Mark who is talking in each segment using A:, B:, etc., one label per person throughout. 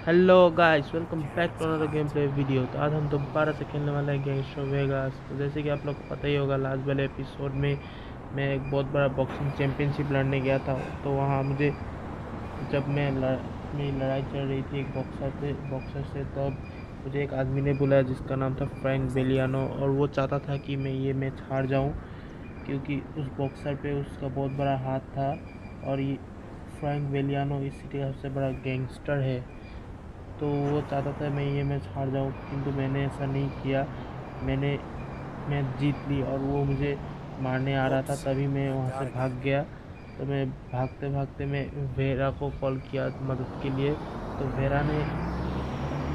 A: Hello guys, welcome back to another game play video. तो आज हम दोबारा से खेलने वाले हैं गैंगस्टर वेगास। तो जैसे कि आप लोग को पता ही होगा, लास्ट वाले एपिसोड में मैं एक बहुत बड़ा बॉक्सिंग चैंपियनशिप लड़ने गया था। तो वहाँ मुझे जब मेरी लड़ाई चल रही थी एक बॉक्सर से तब मुझे एक आदमी ने बुलाया जिसका नाम था फ्रैंक बेलियानो। और वो चाहता था कि मैं ये मैच हार जाऊँ, क्योंकि उस बॉक्सर पे उसका बहुत बड़ा हाथ था। और ये फ्रैंक बेलियानो इस सिटी का सबसे बड़ा गैंगस्टर है। तो वो चाहता था मैं ये मैच हार जाऊँ, किंतु मैंने ऐसा नहीं किया। मैंने मैच जीत ली और वो मुझे मारने आ रहा था, तभी मैं वहाँ से भाग गया। तो मैं भागते भागते मैं वेरा को कॉल किया मदद के लिए। तो वेरा ने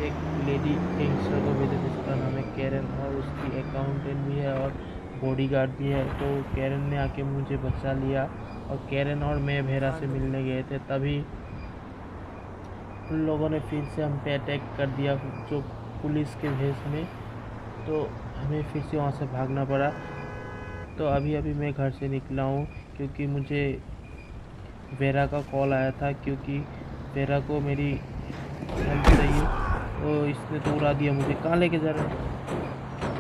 A: एक लेडी गैंगस्टर को भेजा जिसका नाम है कैरन, और उसकी अकाउंटेंट भी है और बॉडीगार्ड भी है। तो कैरन ने आके मुझे बचा लिया और कैरन और मैं वेरा से मिलने गए थे। तभी उन लोगों ने फिर से हम पे अटैक कर दिया, जो पुलिस के भेष में। तो हमें फिर से वहाँ से भागना पड़ा। तो अभी अभी मैं घर से निकला हूँ, क्योंकि मुझे वेरा का कॉल आया था, क्योंकि वेरा को मेरी हेल्प चाहिए। तो इसने तो उड़ा दिया मुझे। कहाँ लेके जा रहे हैं?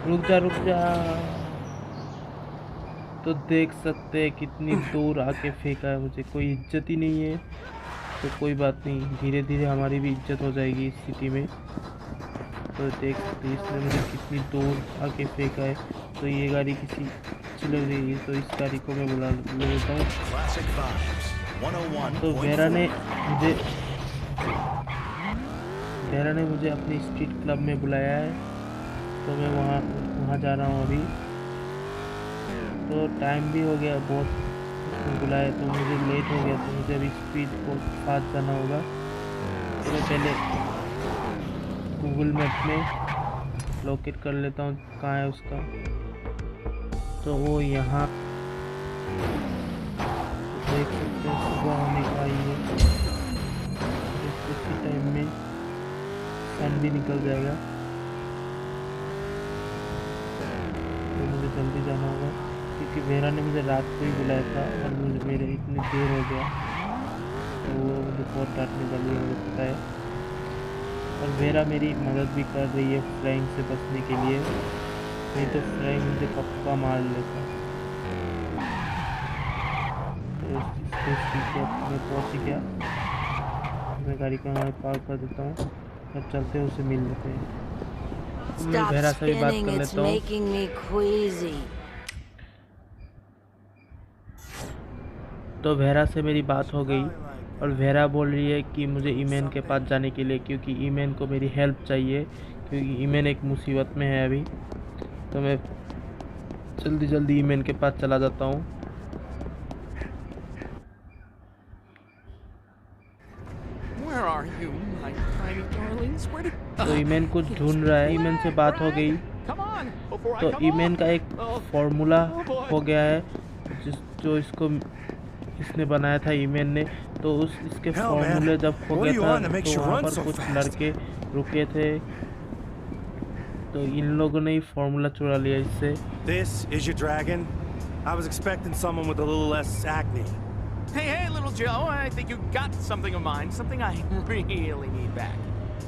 A: रुक जा रुक जा। तो देख सकते हैं कितनी दूर आके फेंका है मुझे। कोई इज्जत ही नहीं है। तो कोई बात नहीं, धीरे धीरे हमारी भी इज्जत हो जाएगी इस सिटी में। तो देख सकते हैं इसने मुझे कितनी दूर आके फेंका है। तो ये गाड़ी किसी अच्छी लग रही है, तो इस गाड़ी को मैं बुला लेता हूँ। तो वेरा ने मुझे अपने स्ट्रीट क्लब में बुलाया है। तो मैं वहाँ जा रहा हूँ अभी। तो टाइम भी हो गया बहुत, उसने बुलाया तो मुझे लेट हो गया। तो मुझे अभी स्पीड बहुत फास्ट जाना होगा। तो मैं पहले गूगल मैप में लोकेट कर लेता हूँ कहाँ है उसका। तो वो यहाँ देख सकते हैं, सुबह होने का ही है। इसी टाइम में सन भी निकल जाएगा। तो मुझे जल्दी जाना होगा, क्योंकि वेरा ने मुझे रात को ही बुलाया था और मेरे इतनी देर हो गया। तो वो मुझे बहुत डांटने वाली है, मुझे पता है। और वेरा मेरी मदद भी कर रही है फ्रैंक से बचने के लिए, नहीं तो फ्रैंक मुझे पक्का मार लेता। तो मैं पहुँच गया। मैं गाड़ी को हमारे पार्क कर देता हूँ और चलते हैं, उसे मिल लेते हैं। मैं वेरा से भी बात कर लेता हूँ। तो वेरा से मेरी बात हो गई और वेरा बोल रही है कि मुझे ईमेन के पास जाने के लिए, क्योंकि ईमेन को मेरी हेल्प चाहिए, क्योंकि ईमेन एक मुसीबत में है अभी। तो मैं जल्दी जल्दी ईमेन के पास चला जाता हूँ। तो ईमेन कुछ ढूंढ रहा है। ईमेन से बात हो गई। तो ईमेन का एक फॉर्मूला हो गया है जो इसने बनाया था ईमेन ने। तो इसके फॉर्मूले जब हो गया था तो वहाँ पर कुछ लड़के रुके थे। तो इन लोगों ने ही फॉर्मूला चुरा लिया इससे।
B: This is your dragon? I was expecting someone with a little less acne.
C: Hey, little Joe, I think you got something of mine, something I really need back.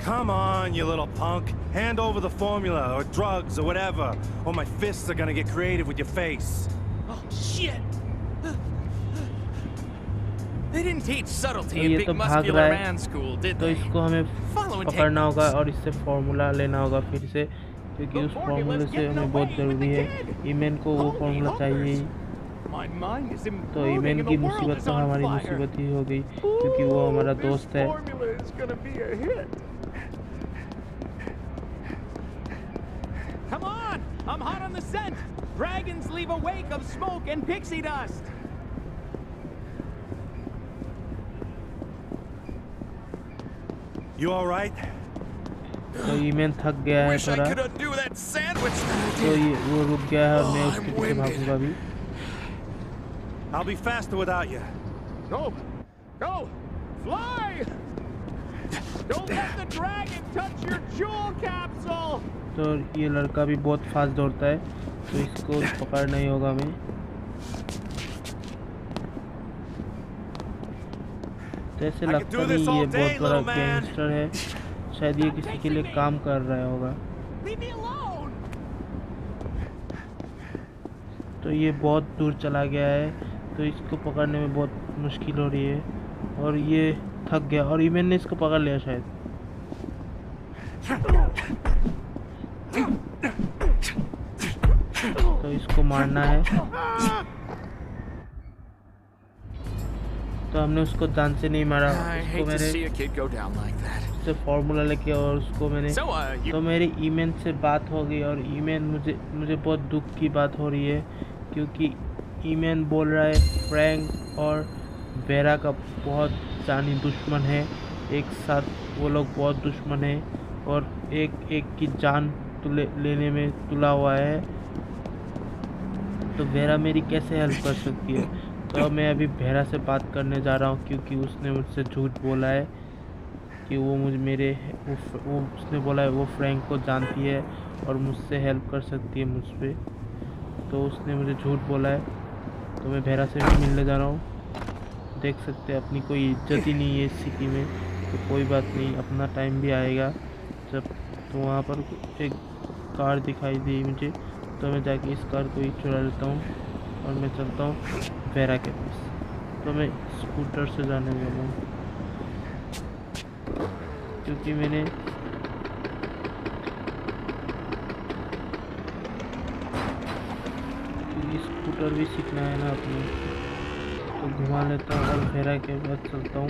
B: Come on, you little punk. Hand over the formula, or drugs, or whatever, or my fists are gonna get creative with your face.
C: Oh, shit! They didn't teach subtlety in Big Muscular Man School, did
A: तो
C: they?
A: इसको हमें पकड़ना होगा और इससे formula लेना होगा फिर से, क्योंकि उस फॉर्मूले से हमें बहुत ज़रूरी है। ईमेन को वो फॉर्मूला चाहिए ही। तो ईमेन की मुसीबत तो हमारी मुसीबत ही हो गई, क्योंकि वो हमारा दोस्त है।
C: Come on! I'm hot on the scent! Dragons leave a wake of smoke and pixie dust!
B: You all right?
A: तो ईमेन थक गया है थोड़ा, तो वो रुक गया है और मैं उसके पीछे भागूंगा भी।
B: I'll be faster without you.
C: Go! Fly! Don't let the dragon touch your jewel capsule!
A: तो ये लड़का भी बहुत फास्ट दौड़ता है, तो इसको पकड़ना ही होगा हमें। तो ऐसे लगता नहीं ये बहुत बड़ा गैंगस्टर है। शायद ये किसी के लिए काम कर रहा होगा।
C: Leave me alone!
A: तो ये बहुत दूर चला गया है, तो इसको पकड़ने में बहुत मुश्किल हो रही है और ये थक गया और ईमेन ने इसको पकड़ लिया शायद। तो इसको मारना है। तो हमने उसको जान से नहीं मारा,
C: I
A: उसको
C: hate to
A: मैंने
C: see a kid go down like that.
A: से फार्मूला लेके और उसको मैंने
C: So, you
A: तो मेरी ईमेन से बात हो गई और ईमेन मुझे बहुत दुख की बात हो रही है क्योंकि ईमेन बोल रहा है फ्रैंक और वेरा का बहुत जानी दुश्मन है, एक साथ वो लोग बहुत दुश्मन है और एक की जान लेने में तुला हुआ है। तो वेरा मेरी कैसे हेल्प कर सकती है? तो मैं अभी वेरा से बात करने जा रहा हूँ क्योंकि उसने मुझसे झूठ बोला है कि वो उसने बोला है वो फ्रैंक को जानती है और मुझसे हेल्प कर सकती है मुझ पे। तो उसने मुझे झूठ बोला है, तो मैं वेरा से भी मिलने जा रहा हूँ। देख सकते हैं अपनी कोई इज्जत ही नहीं है इस सिटी में, तो कोई बात नहीं, अपना टाइम भी आएगा जब। तो वहाँ पर एक कार दिखाई दी मुझे, तो मैं जाके इस कार को ही चुरा लेता हूँ और मैं चलता हूँ वेरा के पास। तो मैं स्कूटर से जाने वाला हूँ क्योंकि मैंने स्कूटर भी सीखना है ना अपने। तो घुमा लेता हूँ और वेरा के पास चलता हूँ।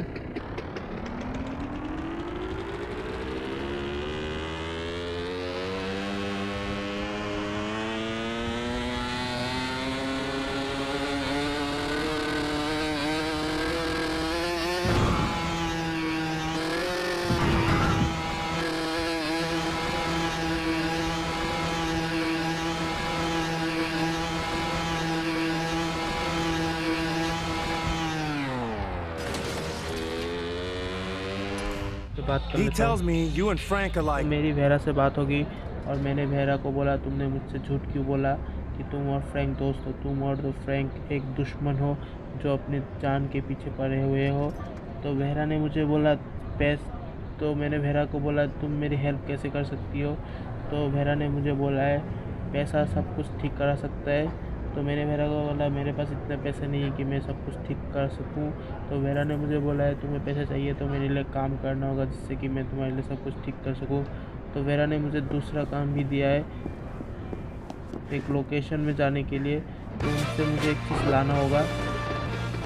A: बात कर
B: He
A: लेता
B: tells
A: हूँ।
B: me you and Frank are
A: तो
B: like.
A: मेरी वेरा से बात होगी और मैंने वेरा को बोला तुमने मुझसे झूठ क्यों बोला कि तुम और फ्रैंक दोस्त हो, तुम और तो फ्रैंक एक दुश्मन हो जो अपने जान के पीछे पड़े हुए हो। तो वेरा ने मुझे बोला तो मैंने वेरा को बोला तुम मेरी हेल्प कैसे कर सकती हो? तो वेरा ने मुझे बोला है पैसा सब कुछ ठीक करा सकता है। तो मैंने वेरा को बोला मेरे पास इतने पैसे नहीं है कि मैं सब कुछ ठीक कर सकूं। तो वेरा ने मुझे बोला है तुम्हें पैसे चाहिए तो मेरे लिए काम करना होगा जिससे कि मैं तुम्हारे लिए सब कुछ ठीक कर सकूं। तो वेरा ने मुझे दूसरा काम भी दिया है एक लोकेशन में जाने के लिए, तो उनसे मुझे एक चीज़ लाना होगा।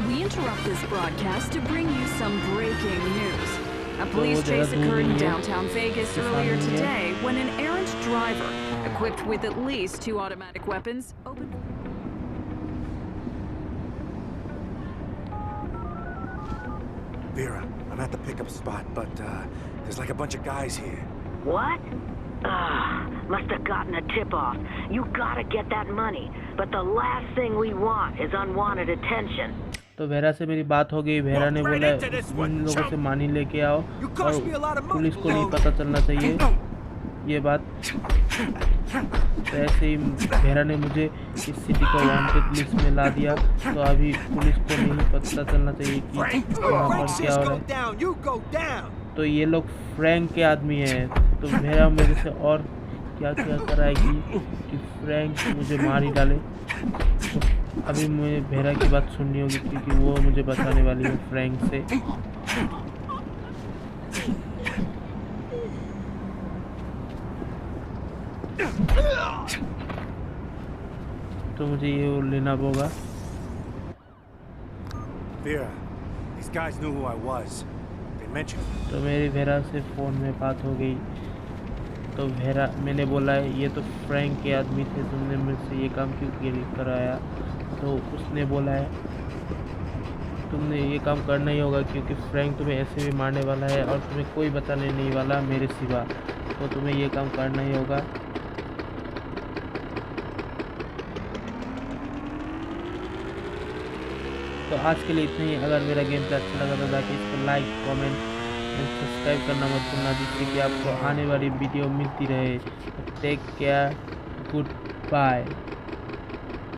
D: We interrupt this broadcast to bring you some breaking news. A police chase occurred in downtown Vegas earlier today when an errant driver, equipped with at least 2 automatic weapons, opened...
B: Vera, I'm at the pickup spot, but there's like a bunch of guys here.
E: What? Must have gotten a tip-off. You gotta get that money, but the last thing we want is unwanted attention.
A: तो vera से मेरी बात हो गई। Vera ने बोला इन लोगों से मानी लेके आओ और पुलिस को नहीं पता चलना चाहिए ये बात। तो ऐसे ही वेरा ने मुझे इस सिटी को वांटेड लिस्ट में ला दिया। तो अभी पुलिस को नहीं पता चलना चाहिए कि वहाँ पर क्या हो रहा है। तो ये लोग फ्रैंक के आदमी हैं। तो वेरा मेरे से और क्या क्या कराएगी कि फ्रैंक मुझे मार ही डाले। तो अभी मुझे वेरा की बात सुननी होगी क्योंकि वो मुझे बचाने वाली है फ्रैंक से। तो मुझे ये लेना होगा।
B: Vera, these guys knew who I was. They mentioned.
A: तो मेरी वेरा से फ़ोन में बात हो गई। तो वेरा मैंने बोला है ये तो फ्रैंक के आदमी थे, तुमने मुझसे ये काम क्यों कराया? तो उसने बोला है तुमने ये काम करना ही होगा क्योंकि फ्रैंक तुम्हें ऐसे भी मारने वाला है और तुम्हें कोई बताने नहीं वाला मेरे सिवा। तो तुम्हें ये काम करना ही होगा। तो आज के लिए इतना ही। अगर मेरा गेम प्ले अच्छा लगा तो जाके इसको लाइक कमेंट एंड सब्सक्राइब करना मत भूलना जिससे कि आपको आने वाली वीडियो मिलती रहे। Take care, good bye.